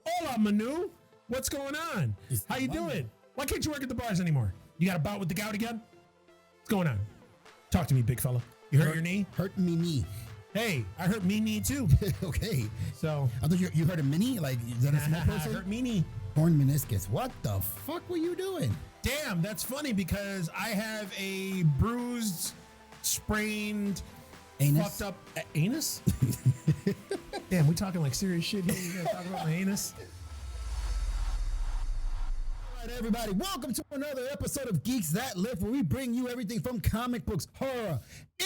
Hola, Manu. What's going on? How you doing? Why can't you work at the bars anymore? You got a bout with the gout again? What's going on? Talk to me, big fella. You hurt your knee? Hurt me knee. Hey, I hurt me knee too. Okay. So I thought you hurt a mini? Like, is that a small I person? hurt me knee. Torn meniscus. What the fuck were you doing? Damn, that's funny because I have a bruised, sprained, Anus? fucked up anus. Damn, we talking like serious shit here. You gotta talk about my anus. All right, everybody, welcome to another episode of Geeks That Lift, where we bring you everything from comic books, horror,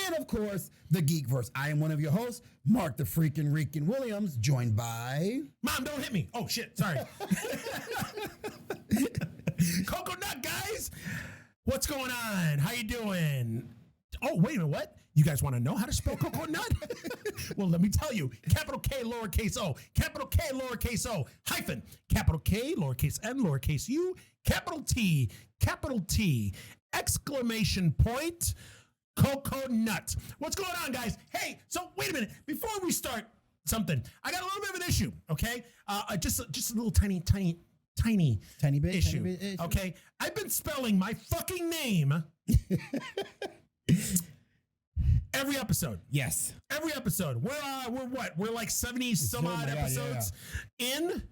and of course, the Geekverse. I am one of your hosts, Mark the Freaking Reekin Williams, joined by... Mom, don't hit me. Oh, shit. Sorry. Coco Nut, guys. What's going on? How you doing? Oh, wait a minute. What? You guys want to know how to spell Coco Nut? Well, let me tell you. Capital K, lowercase o. Capital K, lowercase o. Hyphen. Capital K, lowercase n, lowercase u. Capital T. Exclamation point. Coco Nut. What's going on, guys? Hey, so wait a minute. Before we start something, I got a little bit of an issue, okay? Just a little tiny bit issue. Okay? I've been spelling my fucking name every episode. Yes. Every episode. We're what? We're like 70 some odd episodes in.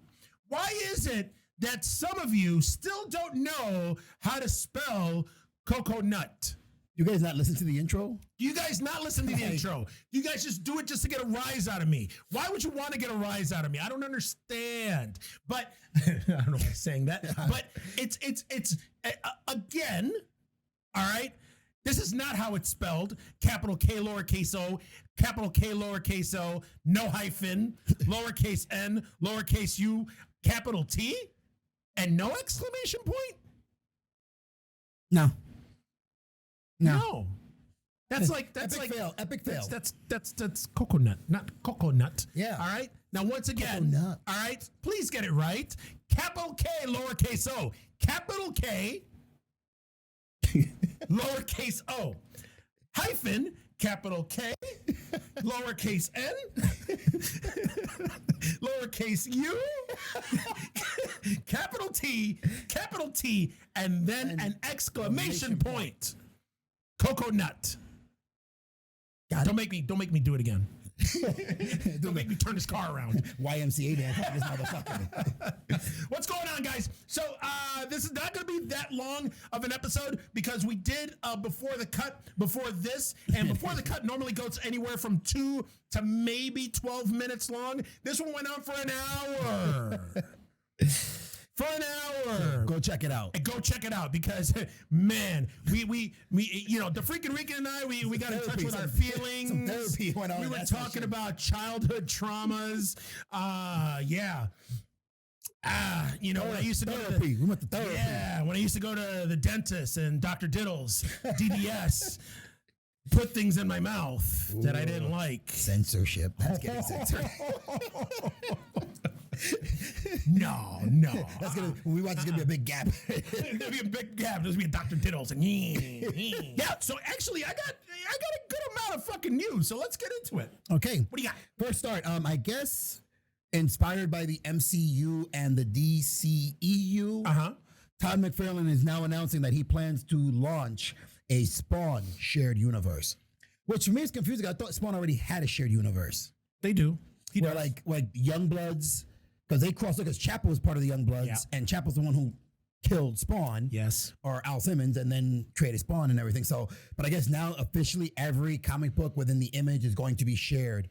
Why is it that some of you still don't know how to spell Coco Nut? You guys not listen to the intro? Do you guys not listen to the intro? Do you guys just do it just to get a rise out of me? Why would you want to get a rise out of me? I don't understand. But I don't know why I'm saying that. But it's again, all right? This is not how it's spelled. Capital K, lowercase o, capital K, lowercase o, no hyphen, lowercase n, lowercase u, capital T, and no exclamation point? No. That's like epic fail. That's coconut, not coconut. Yeah. All right. Now once again, Coconut. all right, please get it right. Capital K, lowercase o, capital K, lowercase o, hyphen, capital K, lowercase n, lowercase u, capital T, and then an exclamation point. Coco Nut. Don't make me do it again. Don't make me turn this car around. YMCA dance this motherfucker. What's going on, guys? So this is not going to be that long of an episode because we did before the cut normally goes anywhere from 2 to maybe 12 minutes long. This one went on for an hour. Go check it out. Go check it out because, man, we you know, the freaking Rican and I, we got in touch with our feelings. Some therapy went on. We were talking about childhood traumas. You know, when I used to go to we went to therapy. Yeah, when I used to go to the dentist and Dr. Diddles, DDS, put things in my mouth that I didn't like. Censorship. That's getting censored. No. That's when we watch, it's gonna be a big gap. There'll be a big gap. There's gonna be a Dr. Diddles and yeah. So actually, I got a good amount of fucking news. So let's get into it. Okay. What do you got? First start. I guess inspired by the MCU and the DCEU. Todd McFarlane is now announcing that he plans to launch a Spawn shared universe, which for me is confusing. I thought Spawn already had a shared universe. They do. Where like Youngbloods, because they crossed, because Chapel was part of the Youngbloods, and Chapel's the one who killed Spawn. Yes. Or Al Simmons, and then created Spawn and everything. So, but I guess now officially every comic book within the Image is going to be shared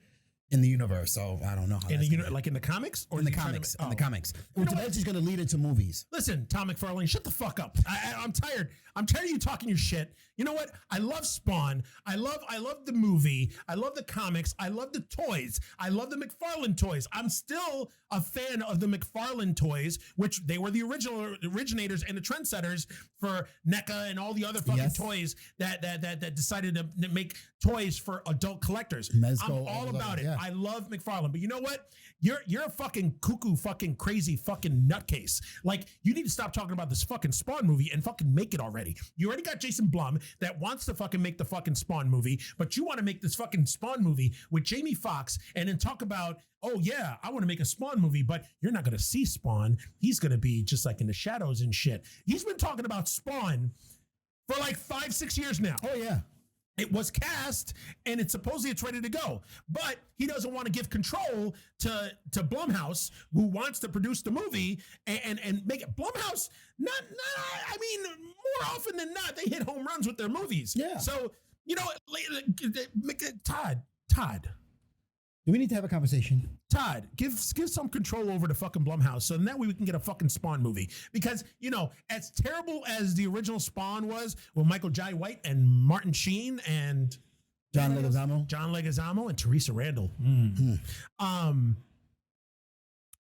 in the universe. So I don't know how like in the comics or in the comics. In the comics. Which eventually is going to lead into movies. Listen, Tom McFarlane, shut the fuck up. I'm tired. I'm tired of you talking your shit. You know what? I love Spawn. I love the movie. I love the comics. I love the toys. I love the McFarlane toys. I'm still a fan of the McFarlane toys, which they were the originators and the trendsetters for NECA and all the other fucking toys that decided to make toys for adult collectors. Mezco, I'm all about it. Yeah. I love McFarlane, but you know what? You're a fucking cuckoo, fucking crazy, fucking nutcase. Like, you need to stop talking about this fucking Spawn movie and fucking make it already. You already got Jason Blum that wants to fucking make the fucking Spawn movie, but you want to make this fucking Spawn movie with Jamie Foxx and then talk about, oh yeah, I want to make a Spawn movie, but you're not going to see Spawn. He's going to be just like in the shadows and shit. He's been talking about Spawn for like 5-6 years now. Oh yeah. It was cast and it's ready to go, but he doesn't want to give control to Blumhouse, who wants to produce the movie and make it. Blumhouse, I mean, more often than not, they hit home runs with their movies. Yeah. So, you know, Todd, Do we need to have a conversation? Todd, give some control over to fucking Blumhouse, so that way we can get a fucking Spawn movie. Because, you know, as terrible as the original Spawn was with Michael Jai White and Martin Sheen and John Leguizamo and Teresa Randall,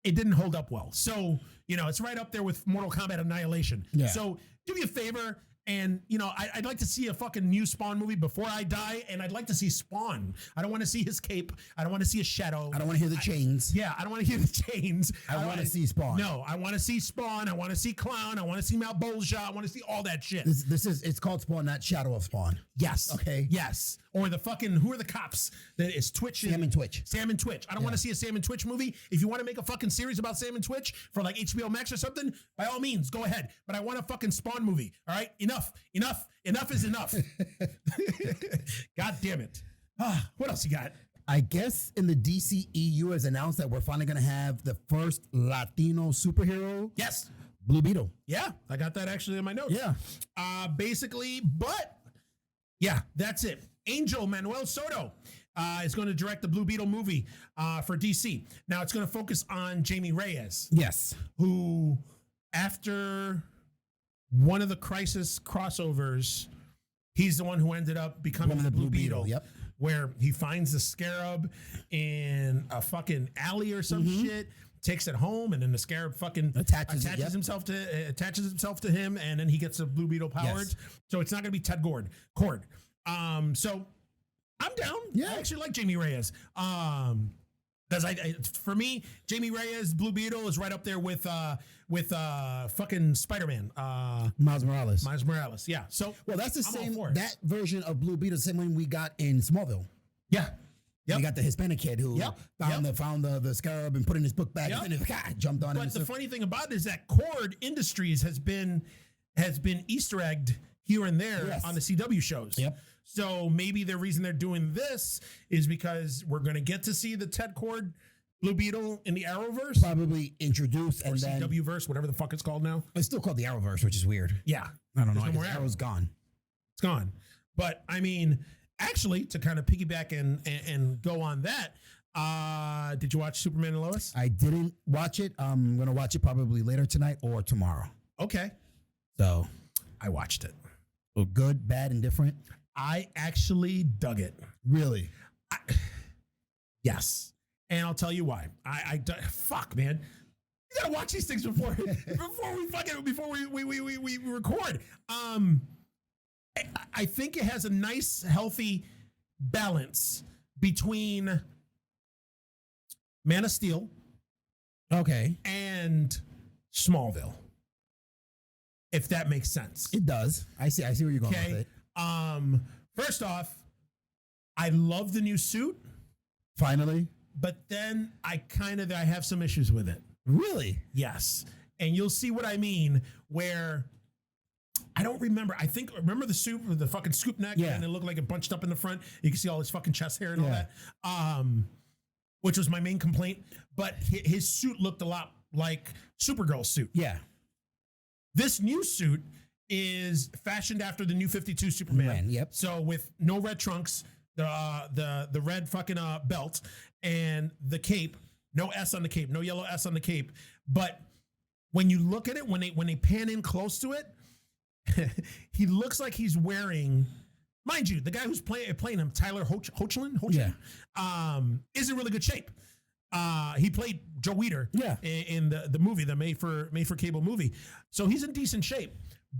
it didn't hold up well. So, you know, it's right up there with Mortal Kombat Annihilation. Yeah. So do me a favor. And, you know, I'd like to see a fucking new Spawn movie before I die. And I'd like to see Spawn. I don't want to see his cape. I don't want to see his shadow. I don't want to hear the chains. I don't want to hear the chains. I want to see Spawn. No, I want to see Spawn. I want to see Clown. I want to see Malbolgia. I want to see all that shit. It's called Spawn, not Shadow of Spawn. Yes. Okay. Yes. Or the fucking, who are the cops that is Twitch? Sam and Twitch. Sam and Twitch. I don't want to see a Sam and Twitch movie. If you want to make a fucking series about Sam and Twitch for like HBO Max or something, by all means, go ahead. But I want a fucking Spawn movie. All right? Enough is enough. God damn it. What else you got? I guess in the DCEU has announced that we're finally going to have the first Latino superhero. Yes. Blue Beetle. Yeah, I got that actually in my notes. Yeah. Basically, but yeah, that's it. Angel Manuel Soto is going to direct the Blue Beetle movie for DC. Now it's going to focus on Jamie Reyes. Yes. Who, after one of the Crisis crossovers, he's the one who ended up becoming the Blue Beetle. Yep. Where he finds the Scarab in a fucking alley or some shit, takes it home, and then the Scarab fucking attaches himself to him, and then he gets a Blue Beetle powered. Yes. So it's not going to be Ted Cord. So I'm down. Yeah. I actually like Jamie Reyes. Because for me, Jamie Reyes, Blue Beetle is right up there with fucking Spider-Man. Miles Morales. Yeah. So well, that's the same. That version of Blue Beetle, the same one we got in Smallville. Yeah. Yep. We got the Hispanic kid who found the Scarab and put it in his book bag and then jumped on it. But the funny thing about it is that Cord Industries has been Easter egged here and there on the CW shows. Yep. So maybe the reason they're doing this is because we're going to get to see the Ted Cord Blue Beetle in the Arrowverse. Probably introduced and then CW-verse, whatever the fuck it's called now. It's still called the Arrowverse, which is weird. Yeah. I don't know. Arrow's gone. It's gone. But I mean, actually, to kind of piggyback and go on that, did you watch Superman and Lois? I didn't watch it. I'm going to watch it probably later tonight or tomorrow. Okay. So I watched it. Well, good, bad, and different. I actually dug it. Really? Yes. And I'll tell you why. Fuck, man. You gotta watch these things before we record. I think it has a nice, healthy balance between Man of Steel, and Smallville. If that makes sense. It does. I see where you're going with it. First off, I love the new suit. Finally. But then I have some issues with it. Really? Yes. And you'll see what I mean, where I don't remember. Remember the suit with the fucking scoop neck? Yeah. And it looked like it bunched up in the front. You can see all his fucking chest hair and all that. Which was my main complaint. But his suit looked a lot like Supergirl's suit. Yeah. This new suit is fashioned after the New 52 Superman. Yep. So with no red trunks, the red fucking belt, and the cape, no S on the cape, no yellow S on the cape. But when you look at it, when they pan in close to it, he looks like he's wearing, mind you, the guy who's playing him, Tyler Hoechlin, is in really good shape. He played Joe Weider in the movie, the made for cable movie. So he's in decent shape.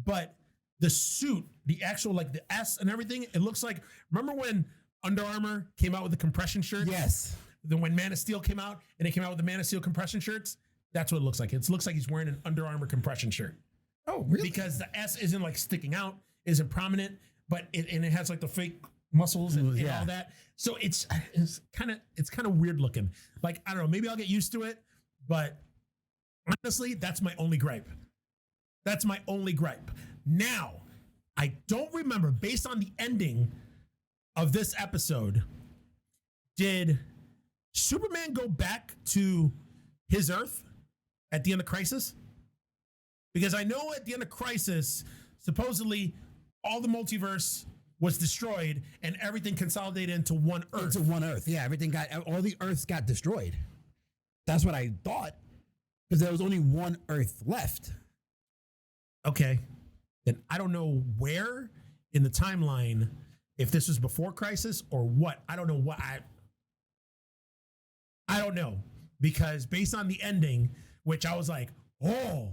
But the suit, the actual, like the S and everything, it looks like, remember when Under Armour came out with the compression shirt? Yes. then when Man of Steel came out and they came out with the Man of Steel compression shirts, that's what it looks like. It looks like he's wearing an Under Armour compression shirt. Oh, really? Because the S isn't like sticking out, isn't prominent, but it has like the fake muscles and all that. So it's kind of weird looking. Like, I don't know, maybe I'll get used to it, but honestly, that's my only gripe. That's my only gripe. Now, I don't remember, based on the ending of this episode, did Superman go back to his Earth at the end of Crisis? Because I know at the end of Crisis, supposedly all the multiverse was destroyed and everything consolidated into one Earth. Into one Earth. Yeah, all the Earths got destroyed. That's what I thought. Because there was only one Earth left. Okay. Then I don't know where in the timeline, if this was before Crisis or what. I don't know what. I don't know. Because based on the ending, which I was like, oh.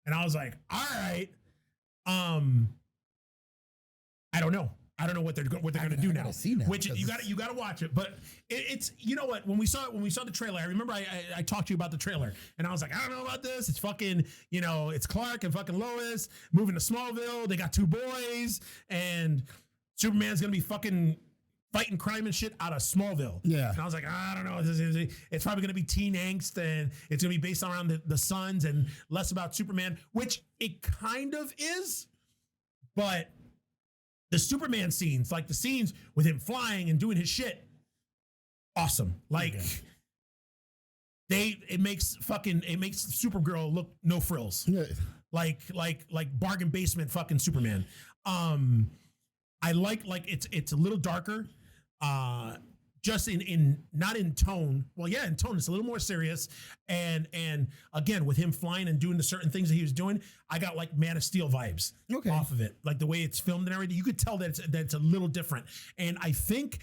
And I was like, all right. I don't know. I don't know what they're going to do now. Which you got to watch it. But it's, you know what? When we saw the trailer, I remember I talked to you about the trailer, and I was like, I don't know about this. It's fucking, it's Clark and fucking Lois moving to Smallville. They got 2 boys, and Superman's gonna be fucking fighting crime and shit out of Smallville. Yeah. And I was like, I don't know. It's probably going to be teen angst, and it's going to be based around the Suns and less about Superman, which it kind of is. But the Superman scenes, like the scenes with him flying and doing his shit, awesome. Like, it makes Supergirl look no frills. Yeah. Like bargain basement fucking Superman. I like it's a little darker. Just in not in tone. Well, yeah, in tone, it's a little more serious. And again, with him flying and doing the certain things that he was doing, I got like Man of Steel vibes off of it. Like the way it's filmed and everything, you could tell that it's a little different. And I think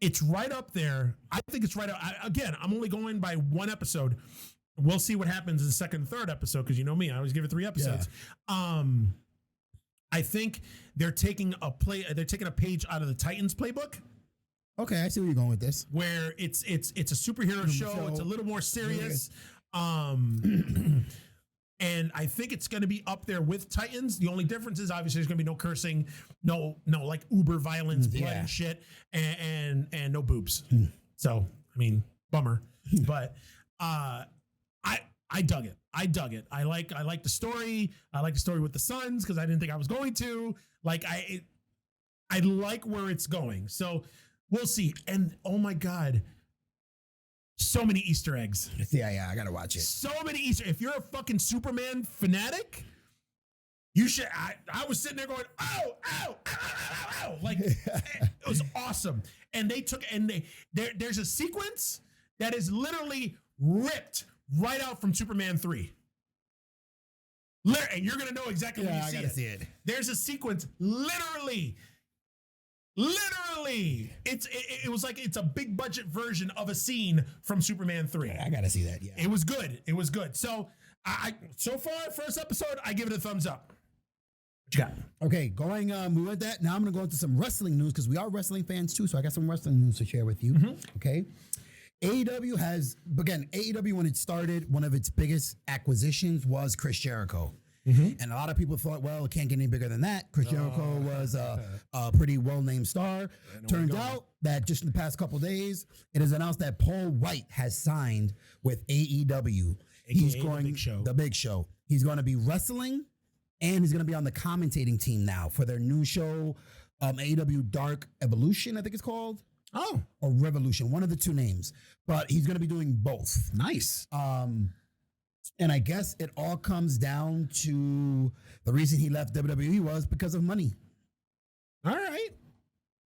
it's right up there. I think it's right up. Again, I'm only going by one episode. We'll see what happens in the second and third episode, because you know me, I always give it 3 episodes. Yeah. I think they're taking a page out of the Titans playbook. Okay, I see where you're going with this. Where it's a superhero show. It's a little more serious. And I think it's going to be up there with Titans. The only difference is obviously there's going to be no cursing, no like uber violence, blood and shit, and no boobs. So, I mean, bummer. But I dug it. I like the story. I like the story with the Suns, because I didn't think I was going to. Like, I like where it's going. So we'll see. And oh my God, so many Easter eggs. Yeah, I gotta watch it. So many Easter. If you're a fucking Superman fanatic, you should. I was sitting there going, ow. Like, it was awesome. And there's a sequence that is literally ripped right out from Superman 3. And you're going to know exactly when you see it. I got to see it. There's a sequence, literally. It was like it's a big budget version of a scene from Superman 3. I got to see that, yeah. It was good. So, so far, first episode, I give it a thumbs up. What you got? Okay, move with that. Now I'm going to go into some wrestling news, because we are wrestling fans too, so I got some wrestling news to share with you. Mm-hmm. Okay. AEW when it started, one of its biggest acquisitions was Chris Jericho. Mm-hmm. And a lot of people thought, well, it can't get any bigger than that. Chris Jericho was a pretty well-named star. Turns out that just in the past couple days, it is announced that Paul White has signed with AEW. He's going the big show. He's going to be wrestling, and he's going to be on the commentating team now for their new show, AEW Dark Evolution, I think it's called. Oh, or Revolution, one of the 2 names, but he's going to be doing both. Nice. And I guess it all comes down to the reason he left WWE was because of money. All right.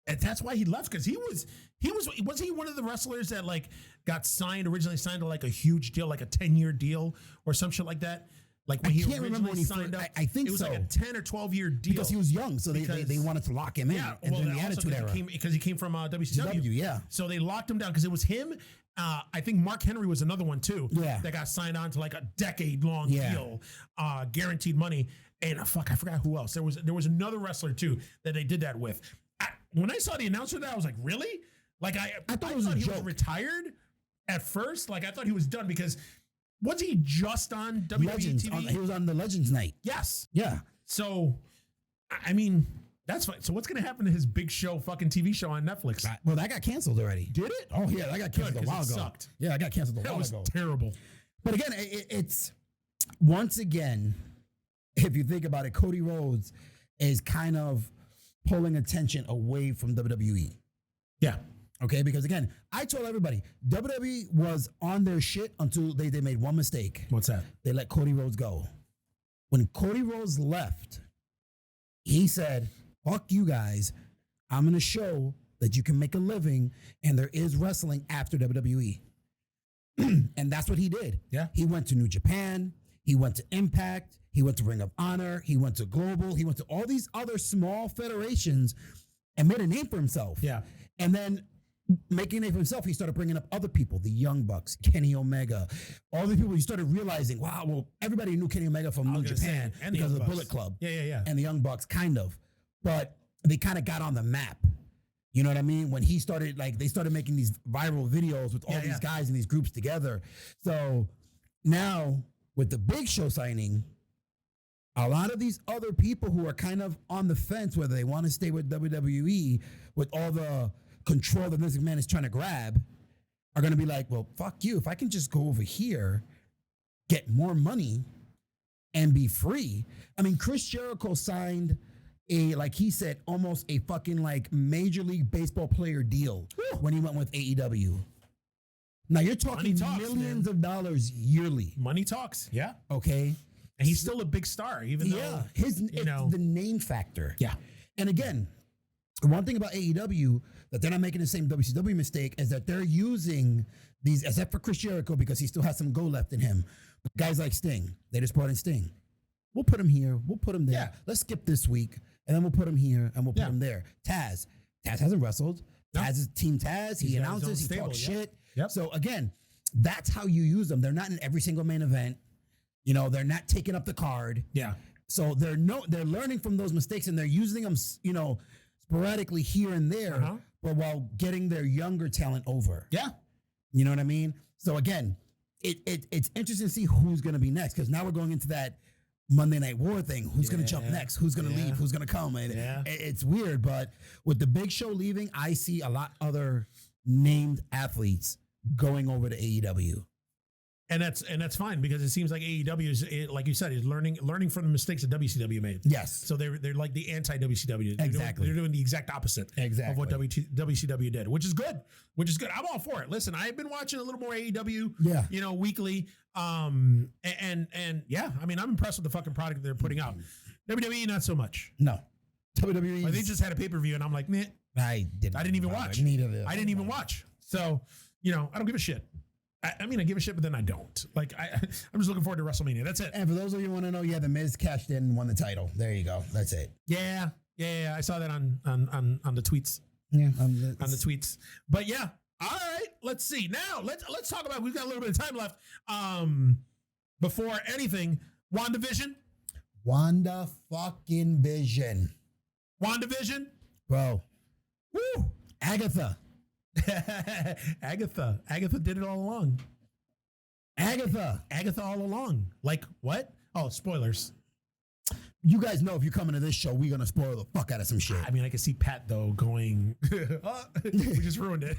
And that's why he left, because wasn't he one of the wrestlers that like got originally signed to like a huge deal, like a 10-year deal or some shit like that? Like when he originally signed up, I think it was so. like a 10 or 12-year deal. Because he was young, so they wanted to lock him in. Yeah, and then the Attitude Era. Because he came from WCW. Yeah. So they locked him down, because it was him. I think Mark Henry was another one too. Yeah. That got signed on to like a decade-long deal, guaranteed money. And I forgot who else. There was another wrestler too that they did that with. When I saw the announcement, I was like, really? Like I thought it was a he was joke. retired at first. Like I thought he was done because was he just on WWE Legends. TV? He was on the Legends night. Yes. Yeah. So, I mean, that's fine. So what's going to happen to his Big Show fucking TV show on Netflix? Well, that got canceled already. Did it? Oh yeah, that got canceled a while ago. Sucked. Yeah, that got canceled a That while was ago. terrible. But again, it's once again, if you think about it, Cody Rhodes is kind of pulling attention away from WWE. Yeah. Okay, because again, I told everybody WWE was on their shit until they made one mistake. What's that? They let Cody Rhodes go. When Cody Rhodes left, he said, fuck you guys. I'm going to show that you can make a living and there is wrestling after WWE. And that's what he did. Yeah. He went to New Japan. He went to Impact. He went to Ring of Honor. He went to Global. He went to all these other small federations and made a name for himself. Yeah. And then making a name for himself, he started bringing up other people, the Young Bucks, Kenny Omega, all these people. You started realizing, wow, well, everybody knew Kenny Omega from New Japan and because of the Bucks. Bullet Club. Yeah. And the Young Bucks, kind of. But they kind of got on the map. You know what I mean? When he started, like, they started making these viral videos with all these guys in these groups together. So now with the Big Show signing, a lot of these other people who are kind of on the fence, whether they want to stay with WWE with all the control that Vince McMahon is trying to grab, are going to be like, well, fuck you. If I can just go over here, get more money, and be free. I mean, Chris Jericho signed like he said, almost a fucking like Major League Baseball player deal when he went with AEW. Now you're talking millions of dollars yearly. Money talks. Yeah. Okay. And he's still a big star, even though it's the name factor. Yeah. And again, one thing about AEW that they're not making the same WCW mistake is that they're using these, except for Chris Jericho, because he still has some go left in him. But guys like Sting, they just brought in Sting. We'll put him here. We'll put him there. Yeah. Let's skip this week. And then we'll put him here and we'll put him there. Taz hasn't wrestled. No. Taz is Team Taz. He announces, he talks shit. Yep. So again, that's how you use them. They're not in every single main event. You know, they're not taking up the card. Yeah. So they're learning from those mistakes and they're using them, you know, sporadically here and there, but while getting their younger talent over. Yeah. You know what I mean? So again, it's interesting to see who's going to be next, because now we're going into that Monday Night War thing. Who's going to jump next? Who's going to leave? Who's going to come? And it's weird, but with the Big Show leaving, I see a lot other named athletes going over to AEW. And that's fine, because it seems like AEW is, like you said, is learning from the mistakes that WCW made. Yes. So they're like the anti-WCW. Exactly. They're doing the exact opposite of what WCW did, which is good. I'm all for it. Listen, I've been watching a little more AEW, you know, weekly. And yeah, I mean, I'm impressed with the fucking product they're putting out. WWE, not so much. No. WWE. Like, they just had a pay-per-view and I'm like, meh. I didn't even watch. I didn't even watch. So, you know, I don't give a shit. I mean, I give a shit, but then I don't. Like, I'm just looking forward to WrestleMania. That's it. And for those of you who want to know, The Miz cashed in and won the title. There you go. That's it. Yeah. I saw that on the tweets. Yeah, on the tweets. But yeah, all right. Let's see. Now let's talk about. We've got a little bit of time left. Before anything, WandaVision. WandaVision, bro. Woo. Agatha did it all along. Agatha all along. Like what? Oh, spoilers. You guys know if you're coming to this show, we're gonna spoil the fuck out of some shit. I mean, I can see Pat though going, we just ruined it.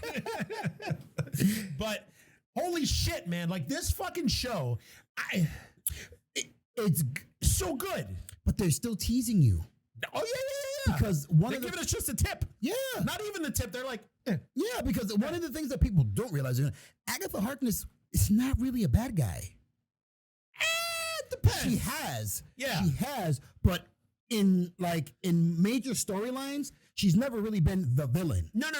But holy shit, man! Like, this fucking show, it's so good. But they're still teasing you. Oh yeah. Because they're giving us just a tip. Yeah. Not even the tip. They're like, yeah. Because one of the things that people don't realize is Agatha Harkness is not really a bad guy. It depends. She has. Yeah. She has. But in major storylines, she's never really been the villain. No.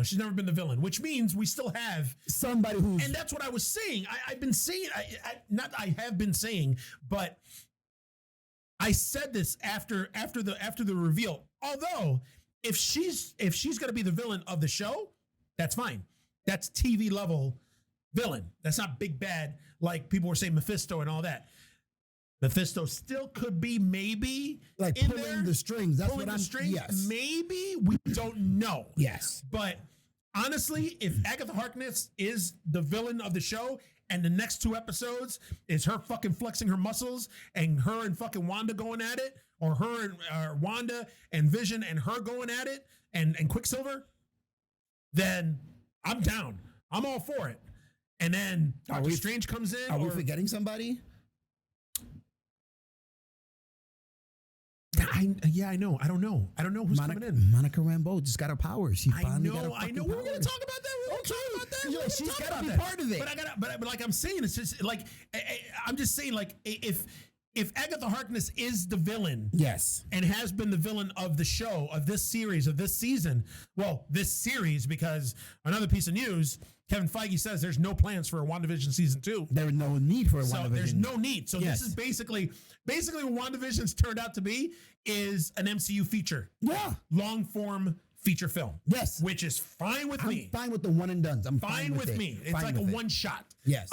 She's never been the villain, which means we still have somebody who's. And that's what I was saying. I've been saying. I have been saying, but I said this after the reveal. Although, if she's going to be the villain of the show, that's fine. That's TV level villain. That's not big bad like people were saying Mephisto and all that. Mephisto still could be maybe like in pulling there, the strings. That's pulling what the strings. Yes. Maybe we don't know. Yes, but honestly, if Agatha Harkness is the villain of the show, and the next 2 episodes is her fucking flexing her muscles and her and fucking Wanda going at it, or her and Wanda and Vision and her going at it, and Quicksilver, then I'm down. I'm all for it. And then Doctor Strange comes in. Are we forgetting somebody? I know. I don't know who's coming in. Monica Rambeau just got her powers. She finally got her I know. We were going to talk about that. She's got to be part of it. But like I'm saying, it's just like I'm just saying, like if Agatha Harkness is the villain, yes, and has been the villain of the show, of this series, of this season, well, this series, because another piece of news, Kevin Feige says there's no plans for a WandaVision season 2. There's no need for a WandaVision. There's no need. So This is basically what WandaVision's turned out to be is an MCU feature. Yeah. Long form feature film. Yes. Which is fine with me. I'm fine with the one and dones. I'm fine with me. It's like a one shot. Yes.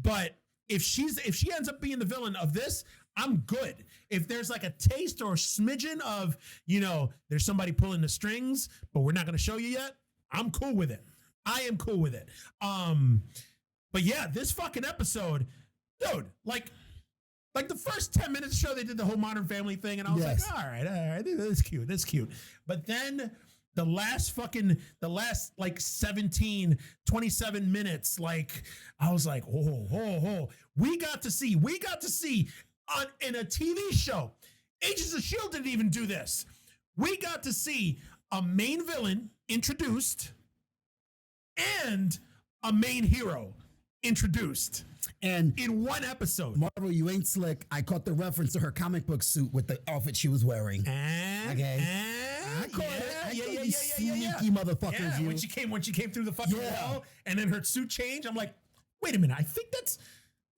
But if she ends up being the villain of this, I'm good. If there's like a taste or a smidgen of, there's somebody pulling the strings, but we're not going to show you yet, I'm cool with it. I am cool with it. But yeah, this fucking episode, dude, like the first 10 minutes of the show, they did the whole Modern Family thing, and I was like, all right, that's cute. But then the last like 27 minutes, like I was like, oh, we got to see in a TV show. Agents of S.H.I.E.L.D. didn't even do this. We got to see a main villain introduced and a main hero introduced, and in one episode. Marvel, you ain't slick. I caught the reference to her comic book suit with the outfit she was wearing. Okay, I caught it. Sneaky motherfuckers. Yeah, you. When she came through the fucking wall, and then her suit changed. I'm like, wait a minute. I think that's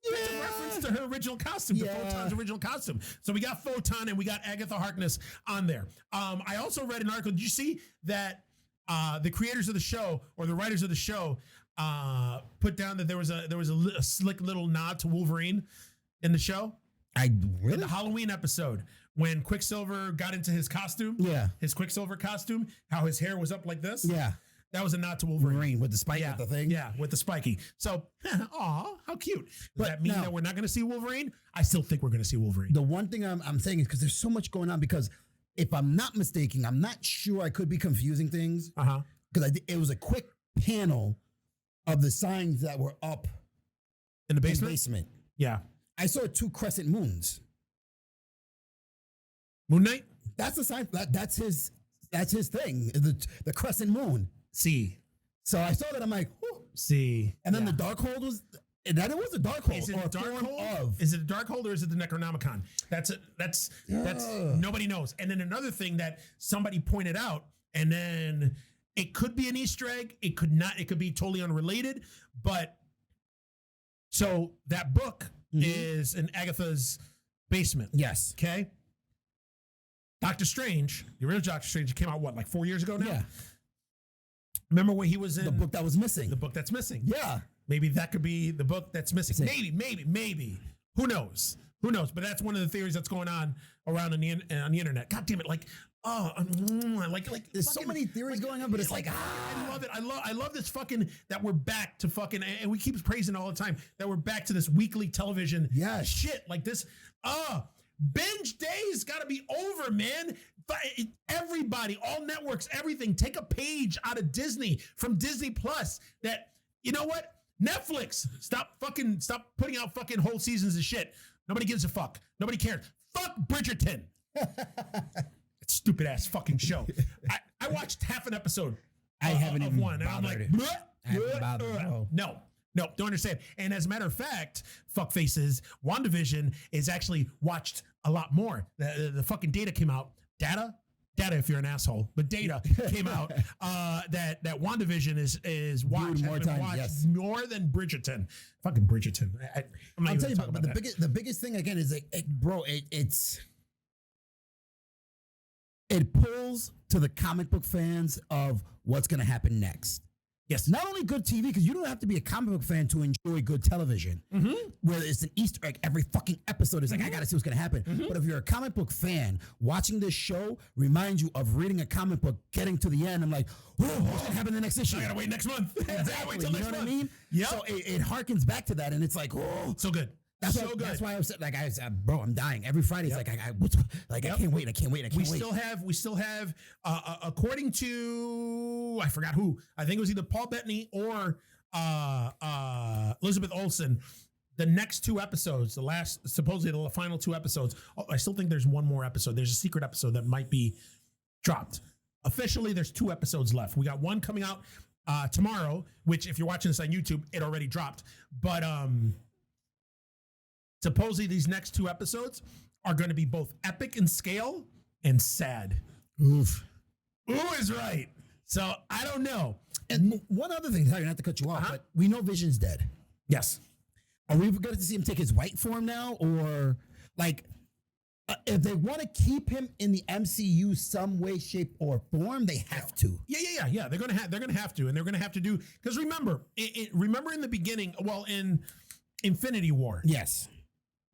a reference to her original costume, to Photon's original costume. So we got Photon and we got Agatha Harkness on there. I also read an article. Did you see that? The creators of the show, or the writers of the show, put down that there was a slick little nod to Wolverine in the show. In the Halloween episode, when Quicksilver got into his costume, his Quicksilver costume, how his hair was up like this, that was a nod to Wolverine with the spike at the thing, with the spiky. So, aw, how cute. Does that mean that we're not going to see Wolverine? I still think we're going to see Wolverine. The one thing I'm saying is because there's so much going on, because if I'm not mistaken, I'm not sure, I could be confusing things. Because it was a quick panel of the signs that were up in the basement. Yeah. I saw 2 crescent moons. Moon Knight? That's the sign. That's his thing. The crescent moon. See. So I saw that. I'm like, whew. See. And then the Darkhold was. That it was a Darkhold. Is it a Darkhold? Is it a Darkhold or is it the Necronomicon? That's nobody knows. And then another thing that somebody pointed out, and then it could be an Easter egg. It could not. It could be totally unrelated. But so that book is in Agatha's basement. Yes. Okay. Doctor Strange, the original Doctor Strange, came out like 4 years ago now. Yeah. Remember when he was in the book that was missing? The book that's missing. Yeah. Maybe that could be the book that's missing. Maybe. Who knows? But that's one of the theories that's going on around on the internet. God damn it! Like there's so many theories going on, but it's like I love it. I love this fucking that we're back to fucking, and we keep praising it all the time that we're back to this weekly television shit like this. Binge days got to be over, man. Everybody, all networks, everything. Take a page out of Disney, from Disney Plus. That, you know what? Netflix, stop putting out fucking whole seasons of shit. Nobody gives a fuck. Nobody cares. Fuck Bridgerton. Stupid ass fucking show. I watched half an episode. I haven't even one, and I'm like, no, don't understand. And as a matter of fact, fuck faces, WandaVision is actually watched a lot more. The fucking data came out. Data, if you're an asshole, but data came out that WandaVision is watched more than Bridgerton. Fucking Bridgerton. I'm not even talking about that. The biggest thing again is it pulls to the comic book fans of what's going to happen next. Yes. Not only good TV, because you don't have to be a comic book fan to enjoy good television, where it's an Easter egg every fucking episode. It's like, I got to see what's going to happen. But if you're a comic book fan, watching this show reminds you of reading a comic book, getting to the end. I'm like, what's going to happen in the next issue? I got to wait next month. Exactly. Wait till You next know what I month. mean? Yeah. So it harkens back to that, and it's like, oh. So good. That's That's why I was like, bro, I'm dying every Friday. It's like, I can't wait. We still have, according to, I forgot who. I think it was either Paul Bettany or Elizabeth Olsen. The next 2 episodes, supposedly the final 2 episodes. I still think there's one more episode. There's a secret episode that might be dropped. Officially, there's 2 episodes left. We got one coming out tomorrow, which if you're watching this on YouTube, it already dropped. But supposedly these next 2 episodes are going to be both epic in scale and sad. Oof. Who is right? So I don't know. And one other thing, sorry, not to cut you off, but we know Vision's dead. Yes. Are we going to see him take his white form now, or like if they want to keep him in the MCU some way, shape, or form, they have to. Yeah. They're gonna have to, and they're gonna have to do, because remember, remember in the beginning, well, in Infinity War, Yes.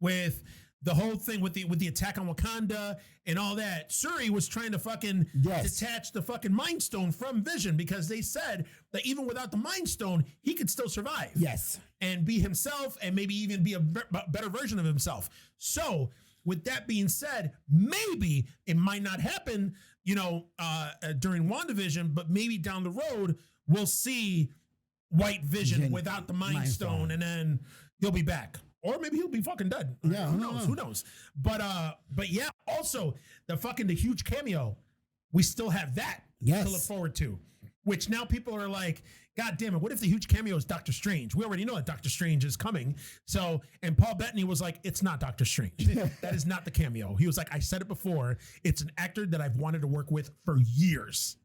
with the whole thing with the attack on Wakanda and all that, Shuri was trying to fucking detach the fucking Mind Stone from Vision, because they said that even without the Mind Stone, he could still survive. Yes. And be himself, and maybe even be a better version of himself. So with that being said, maybe it might not happen, during WandaVision, but maybe down the road, we'll see White Vision without the Mind Stone, and then he'll be back. Or maybe he'll be fucking dead. Yeah, Who knows? But yeah, also the huge cameo, we still have that to look forward to. Which now people are like, God damn it, what if the huge cameo is Doctor Strange? We already know that Doctor Strange is coming. So, and Paul Bettany was like, it's not Doctor Strange. That is not the cameo. He was like, I said it before, it's an actor that I've wanted to work with for years.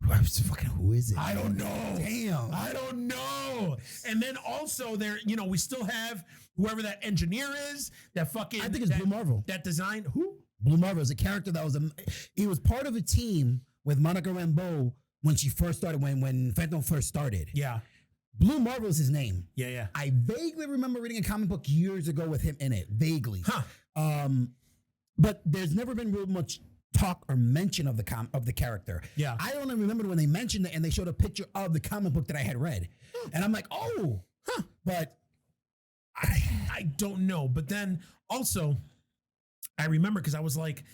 Who is it? I don't know. Damn. I don't know. And then also there, we still have whoever that engineer is, that fucking. I think it's Blue Marvel. That design. Who? Blue Marvel is a character that was he was part of a team with Monica Rambeau when she first started, when Phantom first started. Yeah. Blue Marvel is his name. Yeah. I vaguely remember reading a comic book years ago with him in it. Vaguely. But there's never been real much talk or mention of the character. Yeah. I only remember when they mentioned it and they showed a picture of the comic book that I had read. And I'm like, but I don't know. But then also, I remember, because I was like,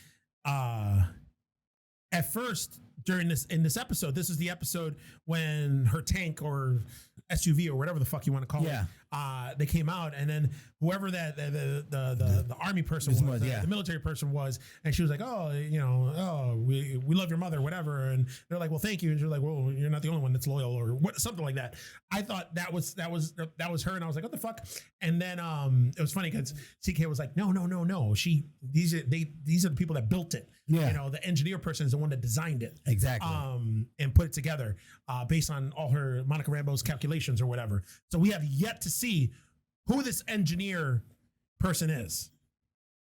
at first in this episode, this is the episode when her tank or SUV or whatever the fuck you want to call it, they came out, and then whoever that the army person was, the military person was, and she was like, we love your mother, whatever, and they're like, well, thank you, and she's like, well, you're not the only one that's loyal, or something like that. I thought that was her, and I was like, what the fuck? And then it was funny because CK was like, no, these are the people that built it. Yeah. The engineer person is the one that designed it. Exactly. And put it together based on all her Monica Rambeau's calculations or whatever. So we have yet to see who this engineer person is.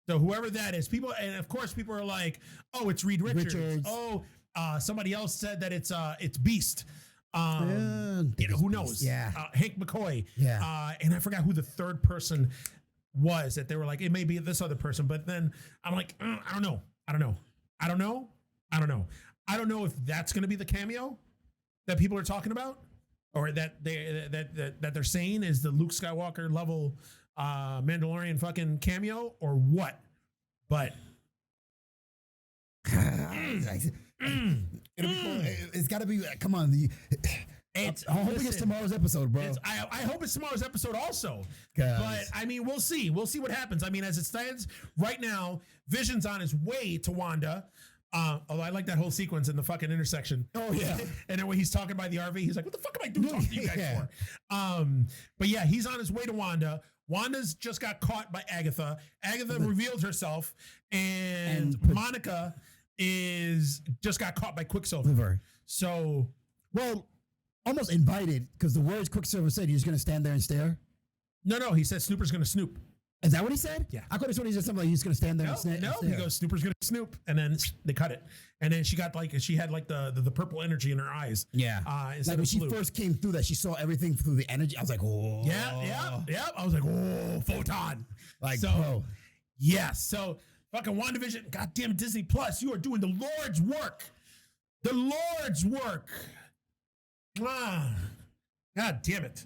So whoever that is, people are like, oh, it's Reed Richards. Oh, somebody else said that it's Beast. Who knows? Yeah. Hank McCoy. Yeah. And I forgot who the third person was that they were like, it may be this other person. But then I'm like, I don't know. I don't know if that's going to be the cameo that people are talking about, or that they're saying is the Luke Skywalker level Mandalorian fucking cameo, or what. But it'll be cool. It's got to be. Come on, I'm hoping it's tomorrow's episode, bro. I hope it's tomorrow's episode also. But I mean, we'll see. We'll see what happens. I mean, as it stands right now, Vision's on his way to Wanda. Although I like that whole sequence in the fucking intersection. Oh yeah. And then when he's talking by the RV, he's like, "What the fuck am I doing talking to you guys for?" But yeah, he's on his way to Wanda. Wanda's just got caught by Agatha. Agatha revealed herself, and Monica just got caught by Quicksilver. So, well, almost invited, because the words Quicksilver said, you're just gonna stand there and stare. No, he said Snooper's gonna snoop. Is that what he said? Yeah. I could have said he said something like he's going to stand there and snap. No, he goes, Snooper's going to snoop. And then they cut it. And then she had the purple energy in her eyes. Yeah. Instead Like when of she blue. first came through that, she saw everything through the energy. I was like, oh. Yeah. I was like, oh, photon. Like, so, bro. Yes. So fucking WandaVision, goddamn Disney Plus, you are doing the Lord's work. The Lord's work. Ah, God damn it.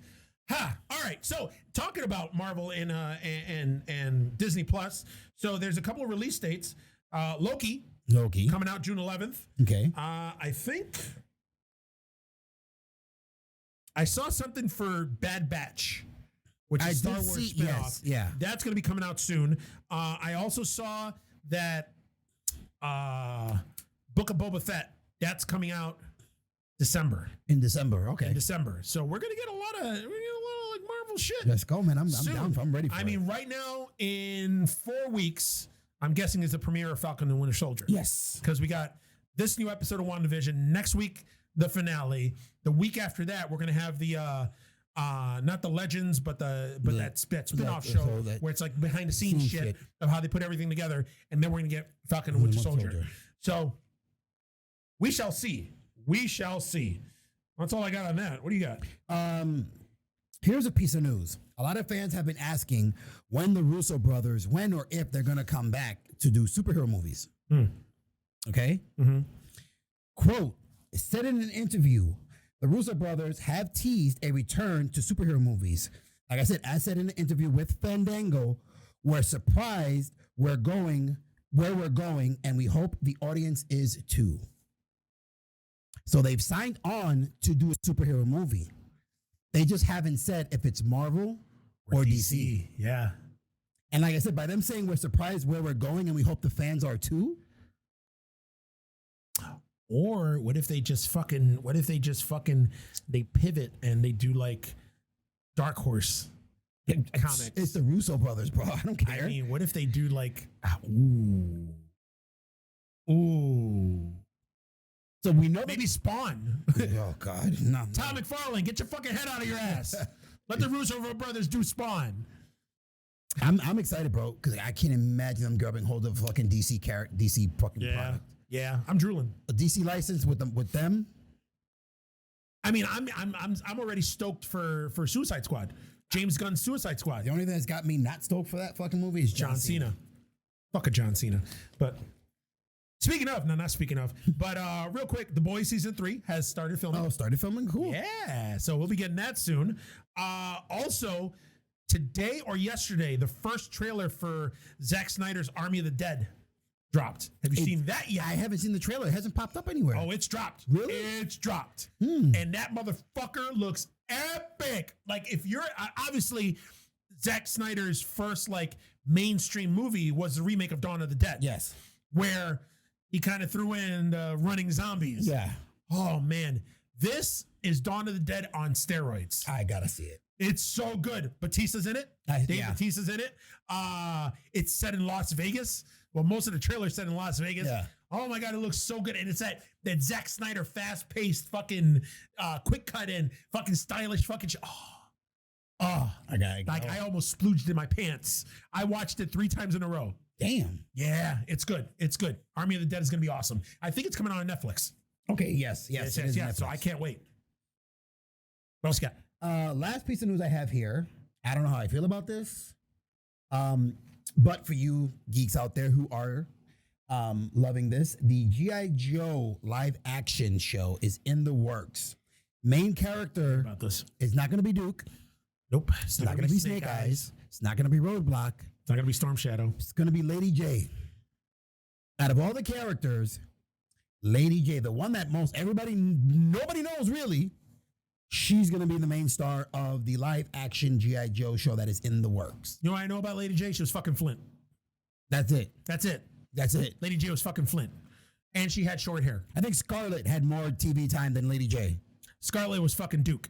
Ha. All right. So talking about Marvel and Disney Plus. So there's a couple of release dates. Loki coming out June 11th. Okay. I think I saw something for Bad Batch, which is Star Wars spinoff. Yes, yeah. That's going to be coming out soon. I also saw that Book of Boba Fett, that's coming out in December. Okay. In December. So we're going to get a lot of like Marvel shit. Let's go, man. I'm down. I'm ready for it. I mean, right now in 4 weeks, I'm guessing is the premiere of Falcon and Winter Soldier. Yes. Because we got this new episode of WandaVision. Next week, the finale. The week after that, we're gonna have the not the Legends, but that spin-off show where it's like behind the scenes shit of how they put everything together, and then we're gonna get Falcon and Winter Soldier. So we shall see. We shall see. That's all I got on that. What do you got? Here's a piece of news. A lot of fans have been asking when the Russo brothers, when or if they're going to come back to do superhero movies. Okay? Mm-hmm. Quote, said in an interview, the Russo brothers have teased a return to superhero movies. Like I said in an interview with Fandango, we're surprised where we're going, and we hope the audience is too. So they've signed on to do a superhero movie. They just haven't said if it's Marvel or DC. Yeah. And like I said, by them saying we're surprised where we're going and we hope the fans are too. Or what if they just fucking they pivot and they do like Dark Horse comics? It's the Russo brothers, bro. I don't care. I mean, what if they do like ooh. So we know maybe Spawn. Oh God, no. Tom McFarlane, get your fucking head out of your ass. Let the Russo brothers do Spawn. I'm excited, bro, because I can't imagine them grabbing hold of fucking DC fucking product. Yeah, I'm drooling. A DC license with them. I mean, I'm already stoked for Suicide Squad. James Gunn's Suicide Squad. The only thing that's got me not stoked for that fucking movie is John Cena. Fuck a John Cena. But not speaking of, but real quick, The Boys season 3 has started filming. Oh, started filming? Cool. Yeah, so we'll be getting that soon. Also, today or yesterday, the first trailer for Zack Snyder's Army of the Dead dropped. Have you seen that yet? I haven't seen the trailer. It hasn't popped up anywhere. Oh, it's dropped. Really? It's dropped. And that motherfucker looks epic. Like, if you're obviously Zack Snyder's first like mainstream movie was the remake of Dawn of the Dead. Yes. Where he kind of threw in the running zombies. Yeah. Oh man, this is Dawn of the Dead on steroids. I gotta see it. It's so good. Batista's in it. Dave Batista's in it. It's set in Las Vegas. Well, most of the trailer's set in Las Vegas. Yeah. Oh my God, it looks so good. And it's that Zack Snyder fast-paced fucking quick cut in, fucking stylish fucking I almost splooged in my pants. I watched it 3 times in a row. Damn. Yeah, it's good. It's good. Army of the Dead is going to be awesome. I think it's coming on Netflix. Okay, yes. So I can't wait. What else you got? Last piece of news I have here. I don't know how I feel about this. But for you geeks out there who are loving this, the G.I. Joe live action show is in the works. Main character about this is not going to be Duke. Nope. It's not going to be Snake Eyes. It's not going to be Roadblock. It's not going to be Storm Shadow. It's going to be Lady J. Out of all the characters, Lady J, the one that nobody knows really, she's going to be the main star of the live action G.I. Joe show that is in the works. You know what I know about Lady J? She was fucking Flint. That's it. That's it. That's it. Lady J was fucking Flint. And she had short hair. I think Scarlett had more TV time than Lady J. Scarlett was fucking Duke.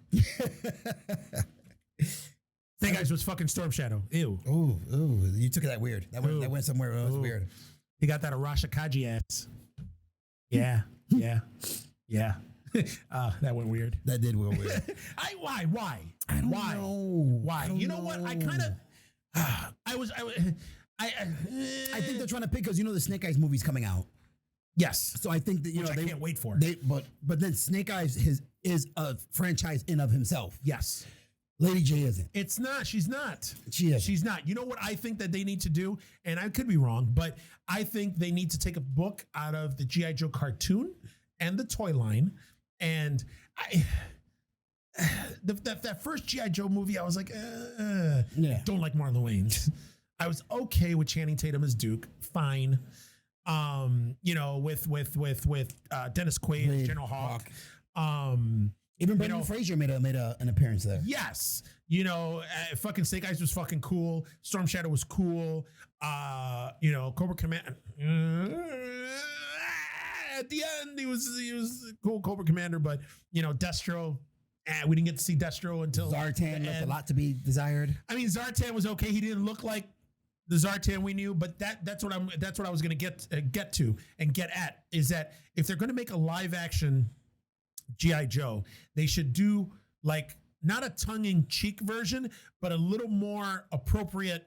Snake Eyes was fucking Storm Shadow. Ew. Ooh, you took it that weird. That went somewhere else weird. He got that Arasha Kaji ass. Yeah. That went weird. That did go weird. Why? I don't know. Why? You know what? I think they're trying to pick because the Snake Eyes movie's coming out. Yes. So I think that I can't wait for. But then Snake Eyes is a franchise in of himself. Yes. Lady J isn't. It's not. She's not. She is. She's not. You know what I think that they need to do? And I could be wrong, but I think they need to take a book out of the G.I. Joe cartoon and the toy line. And that first G.I. Joe movie, I was like, don't like Marlon Wayans. I was okay with Channing Tatum as Duke. Fine. With Dennis Quaid as General Hawk. Even Brendan Fraser made an appearance there. Yes. Fucking Snake Eyes was fucking cool. Storm Shadow was cool. Cobra Command. At the end, he was cool Cobra Commander, but Destro. We didn't get to see Destro until Zartan left a lot to be desired. I mean, Zartan was okay. He didn't look like the Zartan we knew, but that's what I was going to get to and get at is that if they're going to make a live action G.I. Joe, they should do like not a tongue-in-cheek version, but a little more appropriate